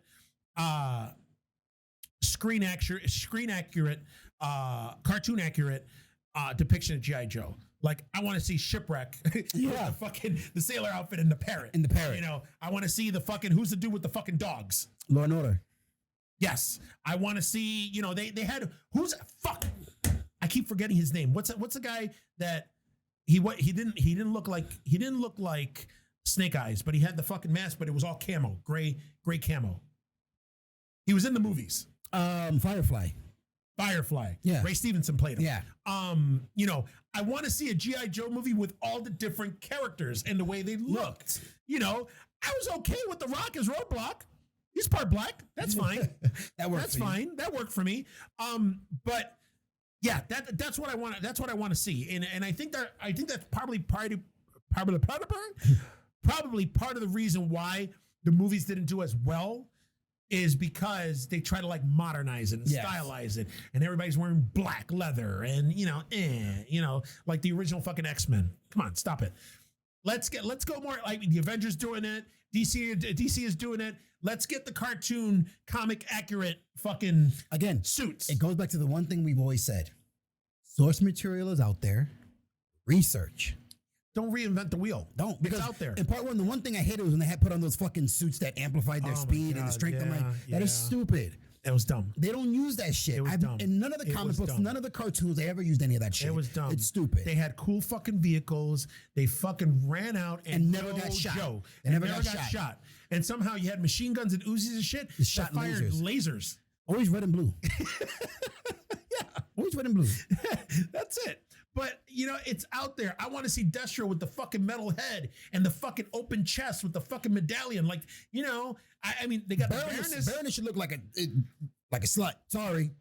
screen accurate, cartoon accurate depiction of G.I. Joe. Like, I want to see Shipwreck with the sailor outfit and the parrot. I want to see the fucking, who's the dude with the fucking dogs? Law and Order. Yes. I want to see, they had, I keep forgetting his name. What's the guy that he didn't look like Snake Eyes, but he had the fucking mask, but it was all camo, gray camo. He was in the movies. Firefly. Yeah. Ray Stevenson played him. Yeah. I want to see a G.I. Joe movie with all the different characters and the way they looked. I was okay with The Rock as Roadblock. He's part black. That's fine. That's fine. That worked for me. But yeah, that's what I want. That's what I want to see. And I think that's probably part of the reason why the movies didn't do as well is because they try to like modernize it and stylize it, and everybody's wearing black leather and like the original fucking X-Men. Come on, stop it. Let's go more like the Avengers doing it. DC is doing it. Let's get the cartoon comic accurate fucking suits. It goes back to the one thing we've always said. Source material is out there. Research. Don't reinvent the wheel. Don't. Because it's out there. In part one, the one thing I hated was when they had put on those fucking suits that amplified their speed and the strength. I'm like, that is stupid. It was dumb. They don't use that shit. It was dumb. In none of the comic books, none of the cartoons, they ever used any of that shit. It was dumb. It's stupid. They had cool fucking vehicles. They fucking ran out and never got shot. They never got shot. And somehow you had machine guns and Uzis and shit that shot fired lasers. Always red and blue. Always red and blue. That's it. But, it's out there. I want to see Destro with the fucking metal head and the fucking open chest with the fucking medallion. Like, I mean, they got Baroness. Baroness should look like a slut. Sorry.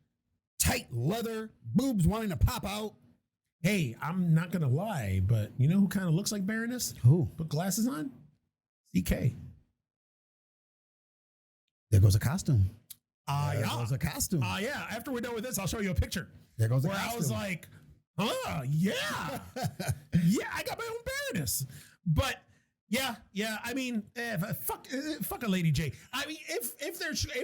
Tight leather, boobs wanting to pop out. Hey, I'm not going to lie, but you know who kind of looks like Baroness? Who? Put glasses on? CK. There goes a costume. There goes a costume. Yeah. After we're done with this, I'll show you a picture. There goes a costume. Where I was like, yeah. Yeah, I got my own Baroness. But yeah. I mean, fuck a Lady J. I mean, if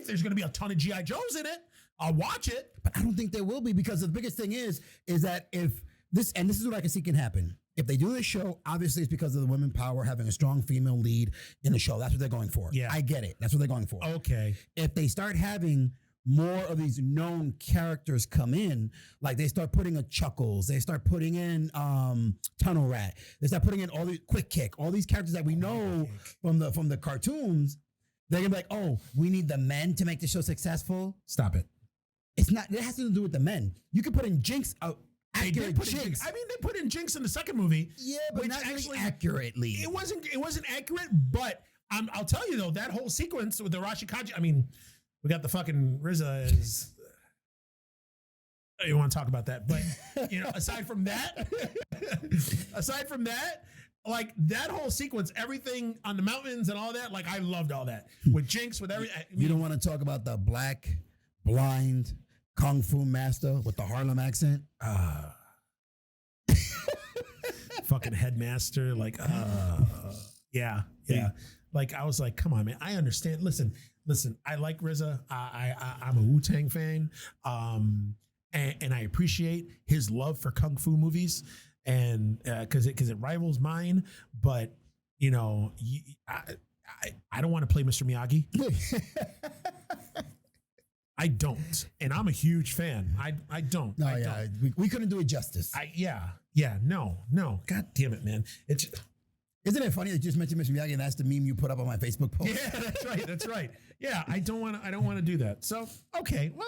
there's gonna be a ton of G.I. Joes in it, I'll watch it. But I don't think there will be, because the biggest thing is that if this, and this is what I can see can happen. If they do this show, obviously it's because of the women power, having a strong female lead in the show. That's what they're going for. Yeah. I get it. That's what they're going for. Okay. If they start having more of these known characters come in, like they start putting in Chuckles, they start putting in Tunnel Rat, they start putting in all these Quick Kick, all these characters that we know from the cartoons, they're gonna be like, oh, we need the men to make the show successful. Stop it. It's not. It has to do with the men. You can put in Jinx. Accurate Jinx. I mean, they put in Jinx in the second movie. Yeah, but not actually accurately. It wasn't accurate, but I'll tell you though, that whole sequence with the Rashikaji. I mean, we got the fucking RZA is. You want to talk about that, but aside from that, like that whole sequence, everything on the mountains and all that, like I loved all that with Jinx, with everything. You don't want to talk about the black, blind Kung Fu master with the Harlem accent? Fucking headmaster, like, yeah. Like, I was like, come on, man. I understand. Listen, listen, I like RZA. I'm a Wu-Tang fan. And I appreciate his love for kung fu movies, and because it rivals mine. But you know, I don't want to play Mr. Miyagi. I don't, and I'm a huge fan. I don't. No, don't. We couldn't do it justice. No. God damn it, man. Isn't it funny that you just mentioned Mr. Miyagi and that's the meme you put up on my Facebook post? Yeah, that's right. Yeah, I don't want to do that. So, okay, well,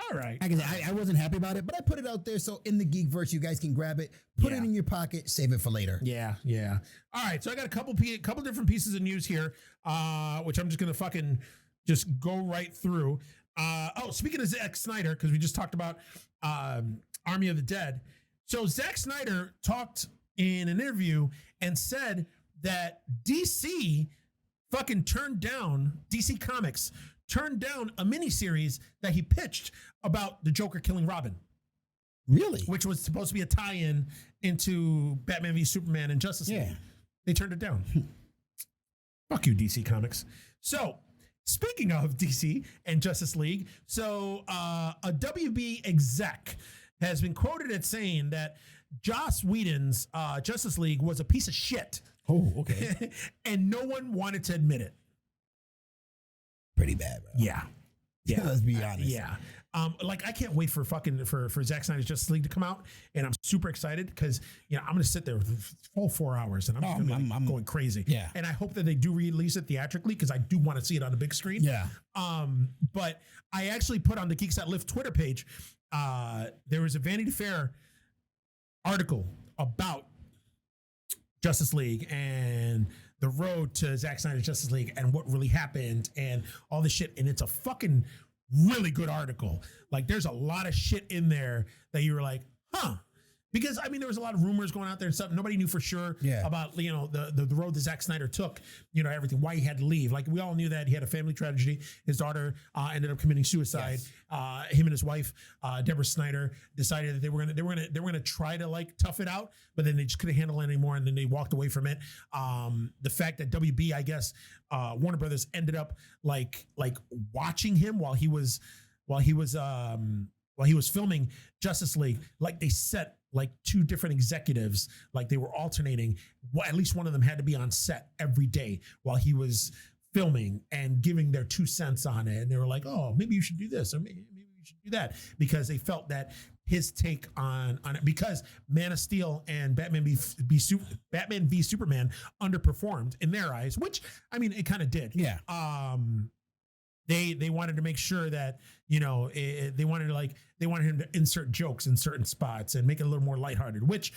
all right. I wasn't happy about it, but I put it out there so in the Geekverse you guys can grab it, put it in your pocket, save it for later. Yeah. All right, so I got a couple different pieces of news here, which I'm just gonna fucking just go right through. Speaking of Zack Snyder, because we just talked about Army of the Dead. So Zack Snyder talked in an interview and said that DC Comics turned down a miniseries that he pitched about the Joker killing Robin. Really? Which was supposed to be a tie-in into Batman v Superman and Justice League. They turned it down. Fuck you, DC Comics. So, speaking of DC and Justice League, so a WB exec has been quoted as saying that Joss Whedon's Justice League was a piece of shit. Oh, okay. And no one wanted to admit it. Pretty bad, bro. Yeah. Let's be honest. I can't wait for Zack Snyder's Justice League to come out, and I'm super excited because I'm gonna sit there for full 4 hours and I'm going crazy. Yeah. And I hope that they do release it theatrically because I do want to see it on the big screen. Yeah. But I actually put on the Geeks That Lift Twitter page. There was a Vanity Fair article about Justice League and the road to Zack Snyder's Justice League and what really happened and all this shit. And it's a fucking really good article. Like, there's a lot of shit in there that you were like, huh. Because, I mean, there was a lot of rumors going out there and stuff. Nobody knew for sure about, the road that Zack Snyder took, everything, why he had to leave. Like, we all knew that he had a family tragedy. His daughter ended up committing suicide. Yes. Him and his wife, Deborah Snyder, decided that they were gonna try to tough it out, but then they just couldn't handle it anymore, and then they walked away from it. The fact that WB, I guess, Warner Brothers ended up watching him while he was filming Justice League. Like, they set two different executives, they were alternating. Well, at least one of them had to be on set every day while he was filming and giving their 2 cents on it. And they were like, oh, maybe you should do this, or maybe you should do that, because they felt that his take on it, because Man of Steel and Batman v Superman underperformed in their eyes, which, I mean, it kind of did. Yeah. They wanted to make sure that they wanted him to insert jokes in certain spots and make it a little more lighthearted, which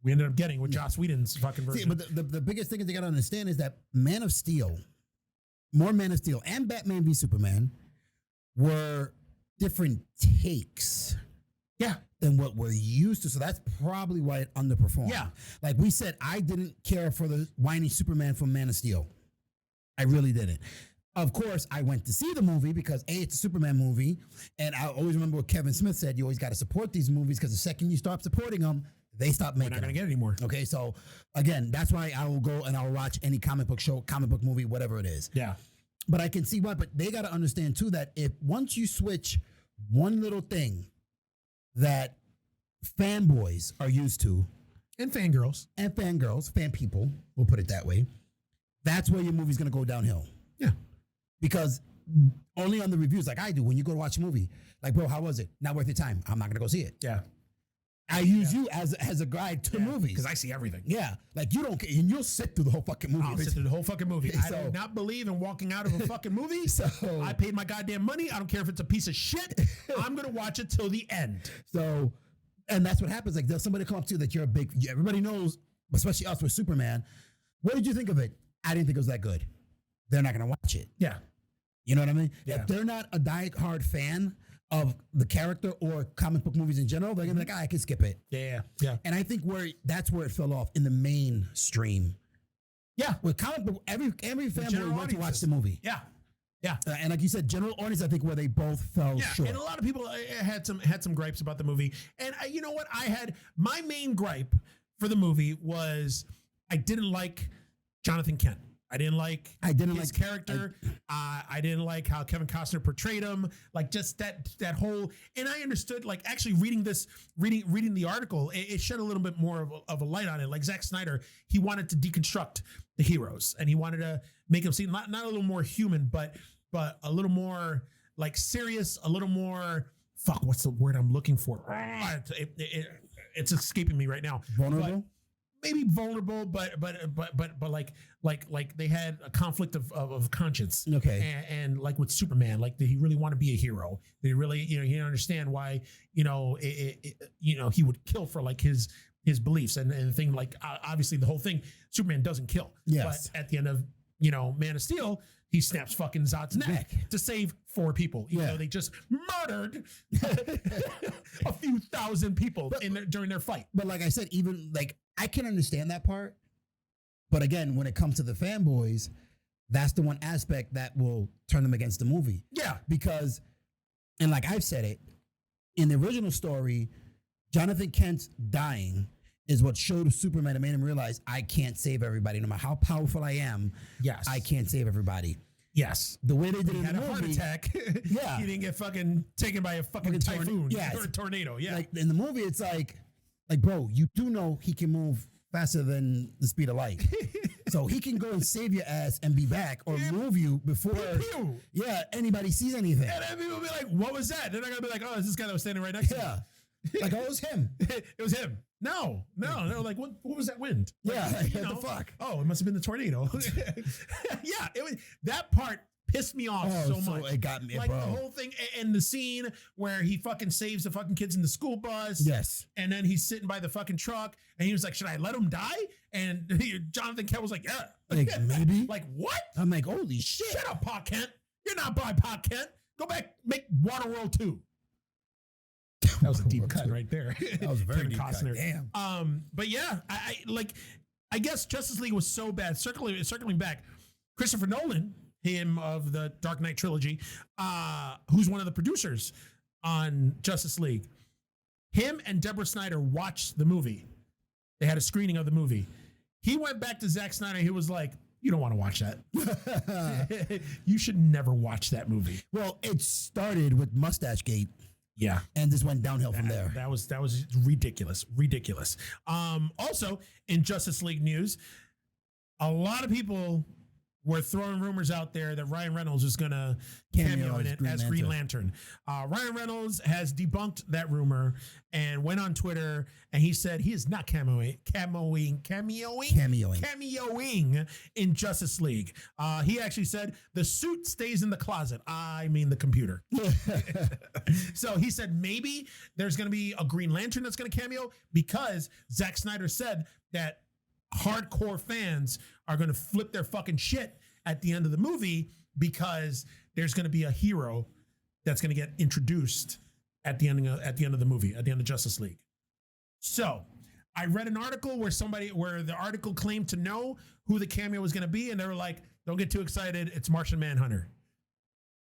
we ended up getting with Joss Whedon's fucking version. See, but the biggest thing that they got to understand is that Man of Steel and Batman v Superman were different takes. Yeah. Than what we're used to. So that's probably why it underperformed. Yeah. Like we said, I didn't care for the whiny Superman from Man of Steel. I really didn't. Of course, I went to see the movie because it's a Superman movie. And I always remember what Kevin Smith said. You always got to support these movies because the second you stop supporting them, they stop making them. We're not going to get any more. Okay, so again, that's why I will go and I'll watch any comic book show, comic book movie, whatever it is. Yeah. But I can see why. But they got to understand too that if once you switch one little thing that fanboys are used to, and fangirls, fan people, we'll put it that way, that's where your movie's going to go downhill. Yeah. Because only on the reviews, like I do, when you go to watch a movie, like, bro, how was it? Not worth your time. I'm not going to go see it. Yeah. I use you as a guide to movies. Because I see everything. Yeah. Like, you don't care. And you'll sit through the whole fucking movie. I'll sit through the whole fucking movie. I do not believe in walking out of a fucking movie. So I paid my goddamn money. I don't care if it's a piece of shit. I'm going to watch it till the end. So, and that's what happens. Like, there's somebody come up to you that you're a big, everybody knows, especially us with Superman. What did you think of it? I didn't think it was that good. They're not going to watch it. Yeah. You know what I mean? Yeah. If they're not a die-hard fan of the character or comic book movies in general, they're gonna be like, I can skip it. Yeah. And I think that's where it fell off in the mainstream. Yeah. With comic book, every family went to watch the movie. Yeah. And like you said, general audience, I think where they both fell short. And a lot of people had some gripes about the movie. And you know what? My main gripe for the movie was I didn't like Jonathan Kent. I didn't like his character. I didn't like how Kevin Costner portrayed him. Like just that whole. And I understood. Like actually reading the article, it shed a little bit more of a light on it. Like Zack Snyder, he wanted to deconstruct the heroes, and he wanted to make them seem not a little more human, but a little more like serious, a little more. Fuck, what's the word I'm looking for? It's escaping me right now. Vulnerable. But maybe vulnerable, but like they had a conflict of conscience. Okay. And like with Superman, like did he really want to be a hero? Did he really, he didn't understand why, he would kill for like his beliefs and the thing, like obviously the whole thing, Superman doesn't kill. Yes. But at the end of, Man of Steel, he snaps fucking Zod's neck to save 4 people. Even though they just murdered a few thousand people during their fight. But like I said, even like I can understand that part. But again, when it comes to the fanboys, that's the one aspect that will turn them against the movie. Yeah. Because, and like I've said it, in the original story, Jonathan Kent's dying is what showed Superman and made him realize I can't save everybody. No matter how powerful I am, yes, I can't save everybody. Yes. The way they did it in the movie. He had a heart attack. Yeah. He didn't get fucking taken by a fucking typhoon or a tornado. Yeah. Like in the movie, it's like, bro, you do know he can move faster than the speed of light. So he can go and save your ass and be back or move you before anybody sees anything. And then people will be like, what was that? They're not going to be like, oh, it's this guy that was standing right next to me. Like, oh, it was him. It was him. No. They're like, what was that wind? Yeah. Like, what the fuck? Oh, it must have been the tornado. Yeah. It was that part pissed me off so much. It got me, like bro. The whole thing and the scene where he fucking saves the fucking kids in the school bus. Yes. And then he's sitting by the fucking truck and he was like, should I let him die? And Jonathan Kent was like, yeah. Like, maybe. Like, what? I'm like, holy shit. Shut up, Pa Kent. You're not by Pa Kent. Go back, make Waterworld 2. That was a deep cut right there. That was a very deep cut. Damn. But yeah, I guess Justice League was so bad. Circling back, Christopher Nolan, him of the Dark Knight trilogy, who's one of the producers on Justice League, him and Deborah Snyder watched the movie. They had a screening of the movie. He went back to Zack Snyder. He was like, you don't want to watch that. You should never watch that movie. Well, it started with Mustache Gate. Yeah. And this went downhill from there. That was ridiculous. Also, in Justice League news, a lot of people were throwing rumors out there that Ryan Reynolds is going to cameo in it as Green Lantern. Ryan Reynolds has debunked that rumor and went on Twitter and he said he is not cameoing in Justice League. He actually said the suit stays in the closet. I mean the computer. So he said maybe there's going to be a Green Lantern that's going to cameo because Zack Snyder said that hardcore fans are going to flip their fucking shit at the end of the movie because there's going to be a hero that's going to get introduced at the end of the movie, at the end of Justice League. So I read an article where the article claimed to know who the cameo was going to be. And they were like, don't get too excited. It's Martian Manhunter.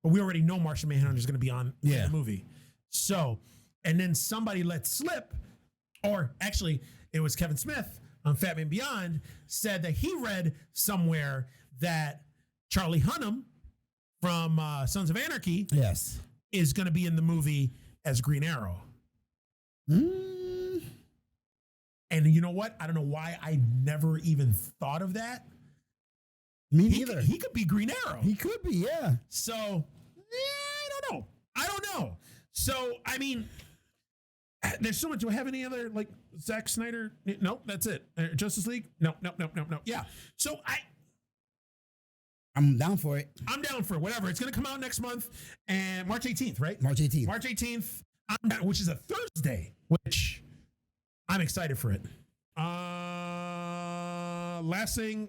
But we already know Martian Manhunter is going to be on in the movie. So, and then somebody let slip, or actually it was Kevin Smith on Fat Man Beyond, said that he read somewhere that Charlie Hunnam from Sons of Anarchy is going to be in the movie as Green Arrow. And you know what? I don't know why I never even thought of that. Me neither. He could be Green Arrow. He could be, yeah. So, I don't know. So, I mean, there's so much. Do I have any other, like, Zack Snyder? No, that's it. Justice League? No. Yeah. So, I'm down for it. I'm down for it. Whatever. It's going to come out next month, and March 18th, right? March 18th. March 18th, which is a Thursday, which I'm excited for it. Last thing.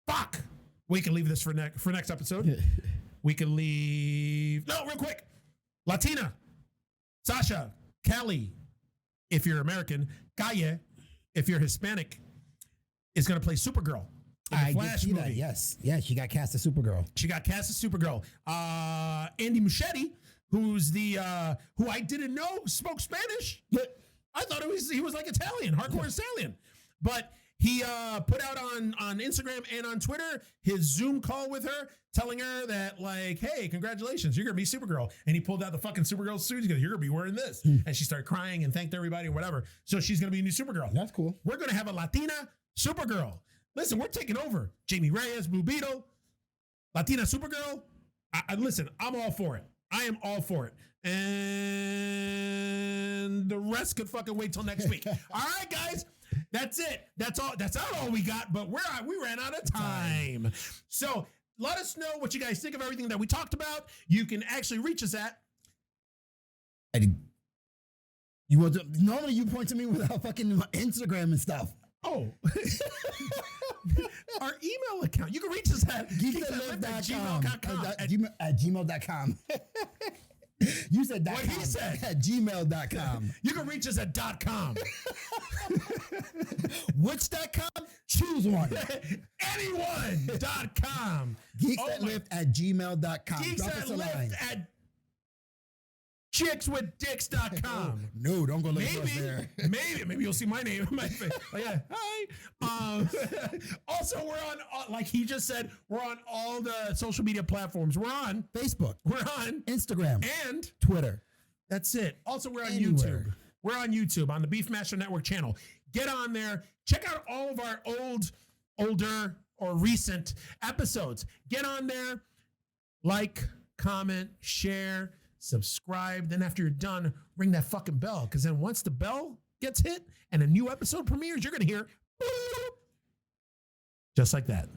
Fuck. We can leave this for next episode. We can leave. No, real quick. Latina. Sasha. Callie. If you're American. Gaye. If you're Hispanic. Is going to play Supergirl. I did see that, yes. Yeah, she got cast as Supergirl. Andy Muschietti, who's who I didn't know spoke Spanish. I thought he was like Italian, hardcore Italian. But He put out on Instagram and on Twitter his Zoom call with her, telling her that, like, hey, congratulations, you're going to be Supergirl. And he pulled out the fucking Supergirl suit. He goes, you're going to be wearing this. And she started crying and thanked everybody or whatever. So she's going to be a new Supergirl. That's cool. We're going to have a Latina Supergirl. Listen, we're taking over. Jamie Reyes, Blue Beetle, Latina Supergirl. Listen, I'm all for it. I am all for it. And the rest could fucking wait till next week. All right, guys. That's it. That's all. That's not all we got, but we ran out of time. So let us know what you guys think of everything that we talked about. You can actually reach us at. Normally you point to me without fucking Instagram and stuff. Oh, our email account. You can reach us at geeksthatlift.com. At gmail.com. You said what he said at gmail.com. You can reach us at .com. Which .com? Choose one. Anyone.com. Geeksthatlift at gmail.com. Geeksthatlift at chickswithdicks.com. No, don't go look for us there. Maybe you'll see my name. My face. Oh, yeah. Hi. Also, we're on, like he just said, we're on all the social media platforms. We're on Facebook. We're on Instagram. And Twitter. That's it. Also, we're on Anywhere. YouTube. We're on YouTube on the Beefmaster Network channel. Get on there. Check out all of our older, or recent episodes. Get on there. Like, comment, share, subscribe. Then after you're done, ring that fucking bell. Because then once the bell gets hit and a new episode premieres, you're going to hear just like that.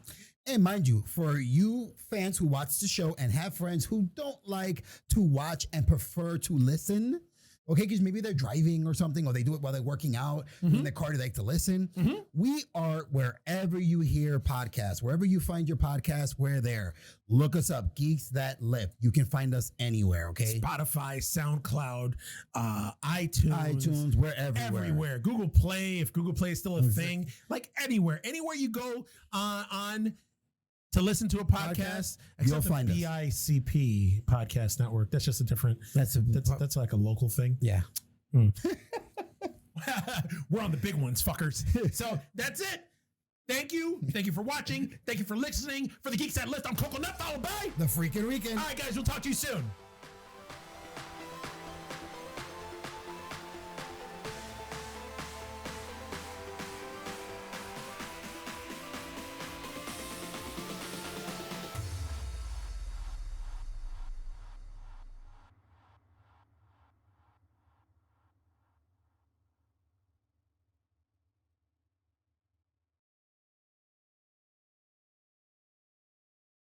And mind you, for you fans who watch the show and have friends who don't like to watch and prefer to listen, okay, because maybe they're driving or something, or they do it while they're working out in the car, they like to listen. We are wherever you hear podcasts, wherever you find your podcast, we're there. Look us up, Geeks That Lift. You can find us anywhere, okay? Spotify, SoundCloud, iTunes, wherever. Everywhere. Google Play, if Google Play is still a thing. Like anywhere you go on to listen to a podcast, except the BICP podcast network. That's just a different. That's like a local thing. Yeah. We're on the big ones, fuckers. So that's it. Thank you. Thank you for watching. Thank you for listening. For the Geeks That Lift, I'm Coconut, followed by The Freaking Weekend. All right, guys, we'll talk to you soon.